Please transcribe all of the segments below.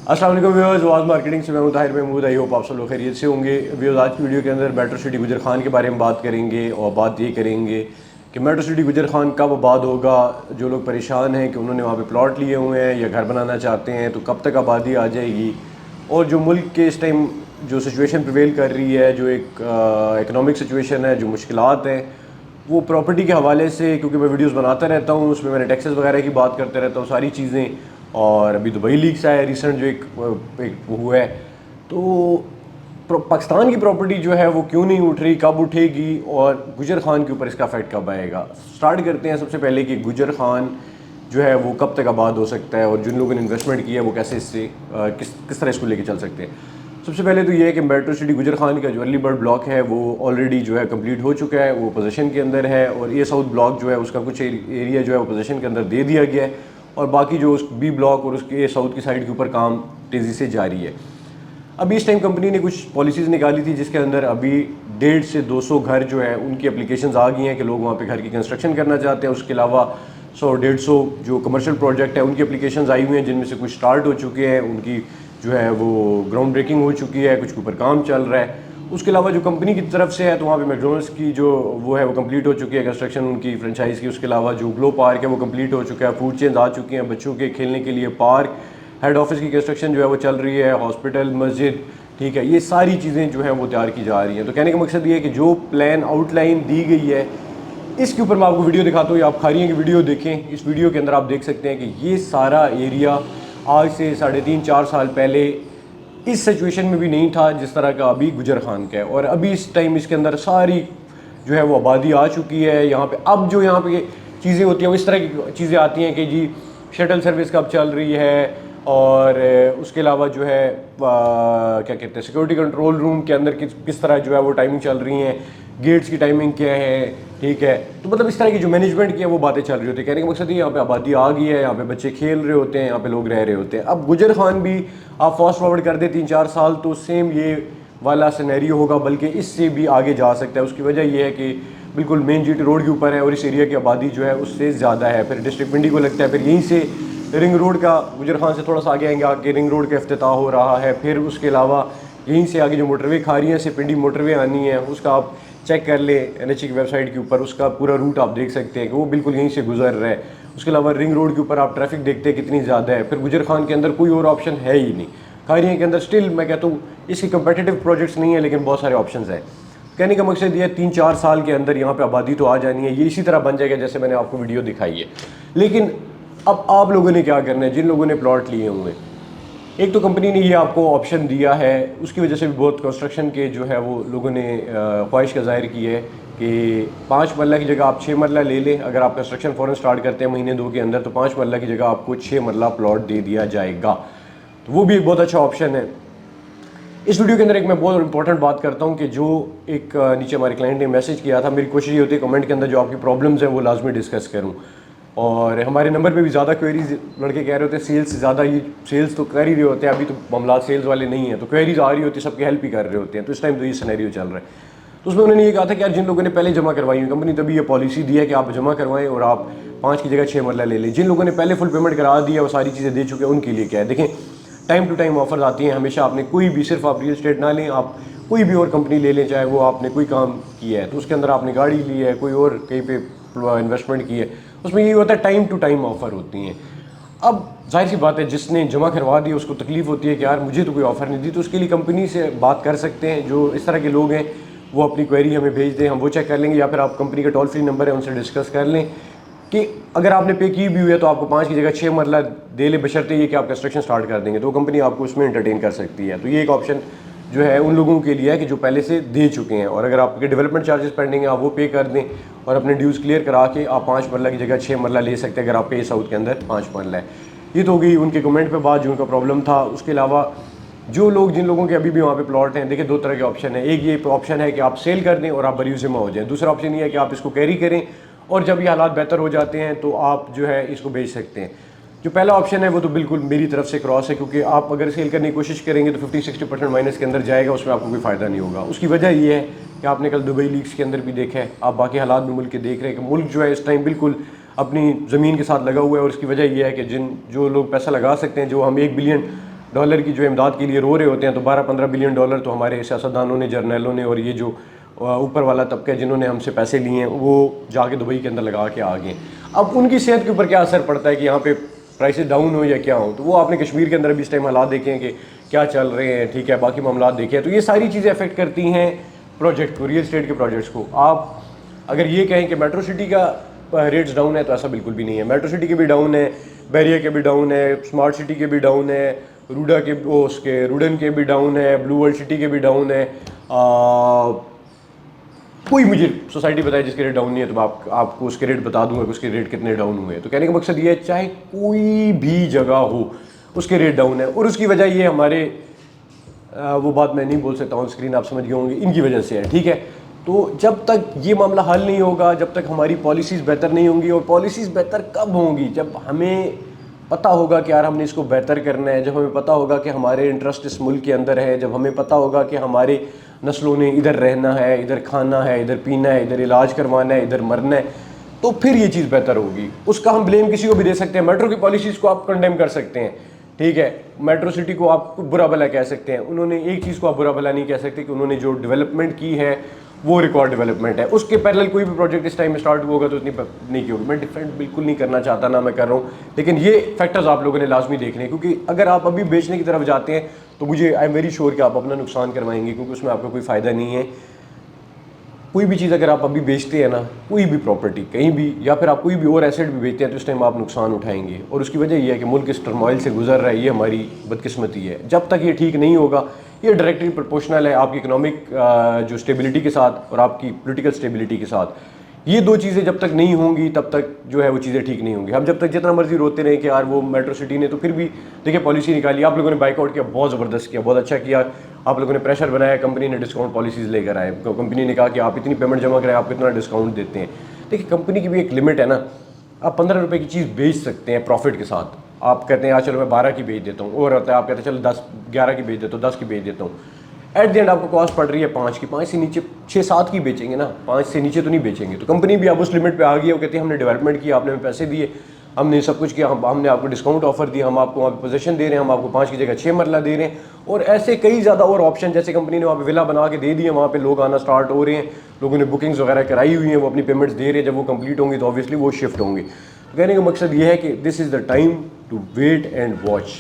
अस्सलाम वालेकुम viewers, was marketing से मैं हूं ताहिर महमूद। आई होप आप सब लोग खैरियत से होंगे। व्यूअर्स, आज की वीडियो के अंदर मेट्रो सिटी गुजर खान के बारे में बात करेंगे और बात ये करेंगे कि मेट्रो सिटी गुजर खान कब आबाद होगा। जो लोग परेशान हैं कि उन्होंने वहाँ पे प्लॉट लिए हुए हैं या घर बनाना चाहते हैं तो कब तक आबादी आ जाएगी, और जो मुल्क के इस टाइम जो सिचुएशन प्रिवेल कर रही है, जो एक इकनॉमिक सिचुएशन है, जो मुश्किलात हैं वो प्रॉपर्टी के हवाले से, क्योंकि मैं वीडियोस बनाता रहता हूँ उसमें मैंने टैक्सेस वगैरह की बात करते रहता हूँ सारी चीज़ें। और अभी दुबई लीक्स आया रिसेंट जो एक हुआ है, तो पाकिस्तान की प्रॉपर्टी जो है वो क्यों नहीं उठ रही, कब उठेगी और गुजर खान के ऊपर इसका इफेक्ट कब आएगा। स्टार्ट करते हैं सबसे पहले कि गुजर खान जो है वो कब तक आबाद हो सकता है और जिन लोगों ने इन्वेस्टमेंट किया है वो कैसे इससे किस तरह इसको लेके चल सकते हैं। सबसे पहले तो ये है कि मेट्रो सिटी गुजर खान का जो अर्ली बर्ड ब्लॉक है वो ऑलरेडी जो है कंप्लीट हो चुका है, वो पोजीशन के अंदर है। और ए साउथ ब्लॉक जो है उसका कुछ एरिया जो है वो पोजीशन के अंदर दे दिया गया है, और बाकी जो उस बी ब्लॉक और उसके ए साउथ की साइड के ऊपर काम तेज़ी से जारी है। अभी इस टाइम कंपनी ने कुछ पॉलिसीज़ निकाली थी जिसके अंदर अभी 150 से 200 घर जो है उनकी एप्लीकेशंस आ गई हैं कि लोग वहाँ पे घर की कंस्ट्रक्शन करना चाहते हैं। उसके अलावा 100-150 जो कमर्शियल प्रोजेक्ट है उनकी एप्लीकेशंस आई हुई हैं, जिनमें से कुछ स्टार्ट हो चुके हैं, उनकी जो है वो ग्राउंड ब्रेकिंग हो चुकी है, कुछ के ऊपर काम चल रहा है। उसके अलावा जो कंपनी की तरफ से है तो वहाँ पे मैकडॉनल्ड्स की जो वो है वो कंप्लीट हो चुकी है कंस्ट्रक्शन उनकी फ्रेंचाइज़ की। उसके अलावा जो ग्लो पार्क है वो कंप्लीट हो चुका है, फूड चेन्स आ चुकी हैं, बच्चों के खेलने के लिए पार्क, हेड ऑफिस की कंस्ट्रक्शन जो है वो चल रही है, हॉस्पिटल, मस्जिद, ठीक है, ये सारी चीज़ें जो हैं वो तैयार की जा रही हैं। तो कहने का मकसद ये है कि जो प्लान आउटलाइन दी गई है इसके ऊपर मैं आपको वीडियो दिखाता हूँ, या आप खारियों की वीडियो देखें। इस वीडियो के अंदर आप देख सकते हैं कि ये सारा एरिया आज से 3.5-4 साल पहले इस सिचुएशन में भी नहीं था जिस तरह का अभी गुजर खान का है। और अभी इस टाइम इसके अंदर सारी जो है वो आबादी आ चुकी है यहाँ पे। अब जो यहाँ पे चीज़ें होती हैं वो इस तरह की चीज़ें आती हैं कि जी शटल सर्विस कब चल रही है, और उसके अलावा जो है क्या कहते हैं सिक्योरिटी कंट्रोल रूम के अंदर किस तरह जो है वो टाइमिंग चल रही हैं, गेट्स की टाइमिंग क्या है, ठीक है। तो मतलब इस तरह की जो मैनेजमेंट की है वो बातें चल रही होती है। कहने का मकसद ये यहाँ पे आबादी आ गई है, यहाँ पे बच्चे खेल रहे होते हैं, यहाँ पे लोग रह रहे होते हैं। अब गुजर खान भी आप फास्ट फॉरवर्ड कर दे 3-4 साल तो सेम ये वाला सिनेरियो होगा, बल्कि इससे भी आगे जा सकता है। उसकी वजह यह है कि बिल्कुल मेन जीटी रोड के ऊपर है और इस एरिया की आबादी जो है उससे ज़्यादा है। फिर डिस्ट्रिक्ट पिंडी को लगता है, फिर यहीं से रिंग रोड का गुजर खान से थोड़ा सा आगे आएंगे आगे रिंग रोड का इफ्तिताह हो रहा है। फिर उसके अलावा यहीं से आगे जो मोटरवे खारियाँ से पिंडी मोटरवे आनी है उसका आप चेक कर ले NHA की वेबसाइट के ऊपर, उसका पूरा रूट आप देख सकते हैं कि वो बिल्कुल यहीं से गुजर रहा है। उसके अलावा रिंग रोड के ऊपर आप ट्रैफिक देखते हैं कितनी ज़्यादा है। फिर गुजर खान के अंदर कोई और ऑप्शन है ही नहीं। खारियाँ के अंदर स्टिल मैं कहता हूँ इसके कंपेटिटिव प्रोजेक्ट्स नहीं है, लेकिन बहुत सारे ऑप्शन हैं। कहने का मकसद ये है 3-4 साल के अंदर यहाँ पे आबादी तो आ जानी है, ये इसी तरह बन जाएगा जैसे मैंने आपको वीडियो दिखाई है। लेकिन अब आप लोगों ने क्या करना है, जिन लोगों ने प्लॉट लिए हुए, एक तो कंपनी ने ये आपको ऑप्शन दिया है, उसकी वजह से भी बहुत कंस्ट्रक्शन के जो है वो लोगों ने ख्वाहिश का जाहिर की है कि 5 मरला की जगह आप 6 मरला ले लें। अगर आप कंस्ट्रक्शन फ़ौरन स्टार्ट करते हैं महीने 2 के अंदर तो 5 मरला की जगह आपको 6 मरला प्लॉट दे दिया जाएगा। तो वो भी एक बहुत अच्छा ऑप्शन है। इस वीडियो के अंदर एक मैं बहुत इंपॉर्टेंट बात करता हूँ कि जो एक नीचे हमारे क्लाइंट ने मैसेज किया था, मेरी कोशिश ये होती है कमेंट के अंदर जो आपकी प्रॉब्लम्स हैं वो लाजमी डिस्कस करूँ। और हमारे नंबर पे भी ज़्यादा क्वेरीज लड़के कह रहे होते हैं सेल्स से ज़्यादा, ये सेल्स तो कर ही रहे होते हैं, अभी तो मामला सेल्स वाले नहीं हैं, तो क्वेरीज आ रही होती है, सबकी हेल्प ही कर रहे होते हैं। तो इस टाइम तो ये सिनेरियो चल रहा है। तो उसमें उन्होंने ये कहा था कि यार जिन लोगों ने पहले जमा करवाई हुई, कंपनी तभी ये पॉलिसी दी है कि आप जमा करवाएं और आप 5 की जगह 6 मरला ले लें। जिन लोगों ने पहले फुल पेमेंट करा दिया वो सारी चीज़ें दे चुके हैं, उनके लिए क्या है, देखें टाइम टू टाइम ऑफर्स आती हैं हमेशा। आपने कोई भी, सिर्फ आप रियल एस्टेट ना लें, आप कोई भी और कंपनी ले लें, चाहे वो आपने कोई काम किया है तो उसके अंदर आपने गाड़ी ली है, कोई और कहीं पे इन्वेस्टमेंट की है, उसमें ये होता है टाइम टू टाइम ऑफ़र होती हैं। अब जाहिर सी बात है जिसने जमा करवा दी उसको तकलीफ़ होती है कि यार मुझे तो कोई ऑफ़र नहीं दी, तो उसके लिए कंपनी से बात कर सकते हैं। जो इस तरह के लोग हैं वो अपनी क्वेरी हमें भेज दें, हम वो चेक कर लेंगे, या फिर आप कंपनी का टोल फ्री नंबर है उनसे डिस्कस कर लें कि अगर आपने पे की भी हुई है तो आपको 5 की जगह 6 मरला दे ले, बशर्ते ये कि आप कंस्ट्रक्शन स्टार्ट कर देंगे, तो कंपनी आपको उसमें एंटरटेन कर सकती है। तो ये एक ऑप्शन जो है उन लोगों के लिए है कि जो पहले से दे चुके हैं, और अगर आपके डेवलपमेंट चार्जेस पेंडिंग है आप वो पे कर दें और अपने ड्यूज़ क्लियर करा के आप 5 मरला की जगह 6 मरला ले सकते हैं अगर आप पे साउथ के अंदर 5 मरला है। ये तो हो गई उनके कमेंट पे बात जो उनका प्रॉब्लम था। उसके अलावा जो लोग, जिन लोगों के अभी भी वहाँ पे प्लॉट हैं, देखिए 2 तरह के ऑप्शन है। एक ये ऑप्शन है कि आप सेल कर दें और आप बरीज़िमा हो जाएं। दूसरा ऑप्शन ये है कि आप इसको कैरी करें और जब ये हालात बेहतर हो जाते हैं तो आप जो है इसको बेच सकते हैं। जो पहला ऑप्शन है वो तो बिल्कुल मेरी तरफ से क्रॉस है, क्योंकि आप अगर सेल करने की कोशिश करेंगे तो 50-60% माइनस के अंदर जाएगा, उसमें आपको कोई फ़ायदा नहीं होगा। उसकी वजह ये है कि आपने कल दुबई लीक्स के अंदर भी देखा है, आप बाकी हालात भी मुल्क के देख रहे हैं कि मुल्क जो है इस टाइम बिल्कुल अपनी ज़मीन के साथ लगा हुआ है। और उसकी वजह यह है कि जो लोग पैसा लगा सकते हैं, जो हम 1 बिलियन डॉलर की जो इमदाद के लिए रो रहे होते हैं, तो 12-15 बिलियन डॉलर तो हमारे सियासतदानों ने, जर्नलों ने और ये जो ऊपर वाला तबका है जिन्होंने हमसे पैसे लिए हैं वो जाके दुबई के अंदर लगा के आ गए। अब उनकी सेहत के ऊपर क्या असर पड़ता है कि यहाँ पे प्राइसेस डाउन हो या क्या हो, तो वो आपने कश्मीर के अंदर भी इस टाइम हालात देखे हैं कि क्या चल रहे हैं, ठीक है, बाकी मामला देखे हैं। तो ये सारी चीज़ें अफेक्ट करती हैं प्रोजेक्ट को, रियल स्टेट के प्रोजेक्ट्स को। आप अगर ये कहें कि मेट्रो सिटी का रेट्स डाउन है तो ऐसा बिल्कुल भी नहीं है। मेट्रो सिटी के भी डाउन है, बैरिया के भी डाउन है, स्मार्ट सिटी के भी डाउन है, रूडा के उसके रूडन के भी डाउन है, ब्लू वर्ल्ड सिटी के भी डाउन है। कोई मुझे सोसाइटी बताए जिसके रेट डाउन नहीं है तो मैं आपको उसके रेट बता दूंगा कि उसके रेट कितने डाउन हुए हैं। तो कहने का मकसद ये है चाहे कोई भी जगह हो उसके रेट डाउन है, और उसकी वजह ये हमारे वो बात मैं नहीं बोल सकता ऑन स्क्रीन, आप समझ गए होंगे, इनकी वजह से है, ठीक है। तो जब तक ये मामला हल नहीं होगा, जब तक हमारी पॉलिसीज़ बेहतर नहीं होंगी, और पॉलिसीज़ बेहतर कब होंगी जब हमें पता होगा कि यार हमने इसको बेहतर करना है, जब हमें पता होगा कि हमारे इंटरेस्ट इस मुल्क के अंदर है, जब हमें पता होगा कि हमारे नस्लों ने इधर रहना है, इधर खाना है, इधर पीना है, इधर इलाज करवाना है, इधर मरना है, तो फिर ये चीज़ बेहतर होगी। उसका हम ब्लेम किसी को भी दे सकते हैं। मेट्रो की पॉलिसीज़ को आप कंडेम कर सकते हैं, ठीक है, मेट्रो सिटी को आप बुरा भला कह सकते हैं, उन्होंने एक चीज़ को आप बुरा भला नहीं कह सकते कि उन्होंने जो डेवलपमेंट की है वो रिकॉर्ड डेवलपमेंट है। उसके पैरेलल कोई भी प्रोजेक्ट इस टाइम में स्टार्ट हुआ होगा तो इतनी नहीं की होगी। मैं डिफरेंट बिल्कुल नहीं करना चाहता, ना मैं कर रहा हूँ, लेकिन ये फैक्टर्स आप लोगों ने लाजमी देखने हैं, क्योंकि अगर आप अभी बेचने की तरफ जाते हैं तो मुझे आई एम वेरी श्योर कि आप अपना नुकसान करवाएंगे, क्योंकि उसमें आपका कोई फ़ायदा नहीं है। कोई भी चीज़ अगर आप अभी बेचते हैं ना, कोई भी प्रॉपर्टी कहीं भी, या फिर आप कोई भी और एसेट भी बेचते हैं, तो इस टाइम आप नुकसान उठाएंगे, और उसकी वजह यह है कि मुल्क इस टर्मोइल से गुजर रहा है। ये हमारी बदकिस्मती है। जब तक ये ठीक नहीं होगा, ये डायरेक्टली प्रोपोर्शनल है आपकी इकोनॉमिक जो स्टेबिलिटी के साथ और आपकी पॉलिटिकल स्टेबिलिटी के साथ। ये दो चीज़ें जब तक नहीं होंगी तब तक जो है वो चीज़ें ठीक नहीं होंगी। हम जब तक जितना मर्जी रोते रहे कि यार वो मेट्रो सिटी ने तो फिर भी देखिए पॉलिसी निकाली, आप लोगों ने बाइकआउट किया, बहुत ज़बरदस्त किया, बहुत अच्छा किया, आप लोगों ने प्रेशर बनाया, कंपनी ने डिस्काउंट पॉलिसीज़ लेकर आए, कंपनी ने कहा कि आप इतनी पेमेंट जमा करें, आपको इतना डिस्काउंट देते हैं। देखिए कंपनी की भी एक लिमिट है ना, आप 15 रुपये की चीज़ बेच सकते हैं प्रॉफिट के साथ। आप कहते हैं यार चलो मैं 12 की बेच देता हूँ, और होता है आप कहते हैं चलो 10-11 की बेच देता हूँ, 10 की बेच देता हूँ। एट द एंड आपको कॉस्ट पड़ रही है 5 की, 5 से नीचे 6-7 की बेचेंगे ना, 5 से नीचे तो नहीं बेचेंगे। तो कंपनी भी अब उस लिमिट पे आ गई है, वो कहती है हमने डेवलपमेंट किया, आपने हमें पैसे दिए, हमने सब कुछ किया, हमने आपको डिस्काउंट ऑफर दिया, हम आपको वहाँ पे पोजीशन दे रहे हैं, हम आपको 5 की जगह 6 मरला दे रहे हैं, और ऐसे कई ज़्यादा और ऑप्शन, जैसे कंपनी ने वहाँ पे विला बना के दे दिए, वहाँ पे लोग आना स्टार्ट हो रहे हैं, लोगों ने बुकिंग्स वगैरह कराई हुई हैं, वो अपनी पेमेंट्स दे रहे हैं, जब वो कंप्लीट होंगी तो ऑब्वियसली वो शिफ्ट होंगे। तो कहने का मकसद ये है कि this is the time to wait and watch.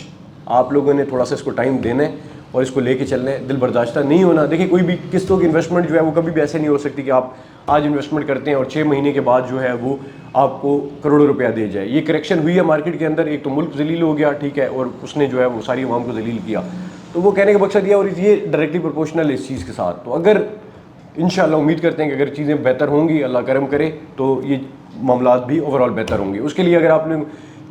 आप लोगों ने थोड़ा सा इसको टाइम देना है और इसको लेके चलना है, दिल बर्दाश्ता नहीं होना। देखिए कोई भी किस्तों की इन्वेस्टमेंट जो है वो कभी भी ऐसे नहीं हो सकती कि आप आज इन्वेस्टमेंट करते हैं और 6 महीने के बाद जो है वो आपको करोड़ों रुपया दे जाए। ये करेक्शन हुई है मार्केट के अंदर, एक तो मुल्क जलील हो गया, ठीक है, और उसने जो है वो सारी अवाम को जलील किया। तो वो कहने का मकसद ये, और ये डायरेक्टली प्रोपोर्शनल है इस चीज़ के साथ। तो अगर इंशाल्लाह उम्मीद करते हैं कि अगर चीज़ें बेहतर होंगी, अल्लाह करम करे, तो ये मामलात भी ओवरऑल बेहतर होंगे। उसके लिए अगर आपने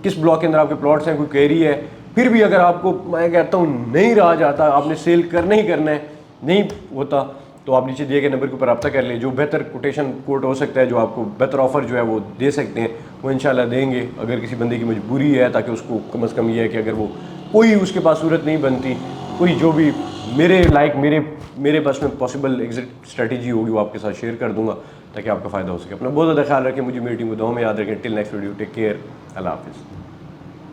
किस ब्लॉक के अंदर आपके प्लॉट्स हैं, कोई क्वेरी है, फिर भी अगर आपको मैं कहता हूँ नहीं रहा जाता, आपने सेल करना ही करना है, नहीं होता, तो आप नीचे दिए गए नंबर के ऊपर रब्ता कर लें। जो बेहतर कोटेशन कोट हो सकता है, जो आपको बेहतर ऑफर जो है वो दे सकते हैं, वो इंशाल्लाह देंगे। अगर किसी बंदे की मजबूरी है, ताकि उसको कम अज़ कम ये है कि अगर वो कोई उसके पास सूरत नहीं बनती, कोई जो भी मेरे लाइक मेरे बस में पॉसिबल एग्जिट स्ट्रेटजी होगी वो आपके साथ शेयर कर दूंगा, ताकि आपका फ़ायदा हो सके। अपना बहुत ज़्यादा ख्याल रखें, मुझे मेरी टीम को दुआ में याद रखें। Till next video, take care, अल्लाह हाफिज़।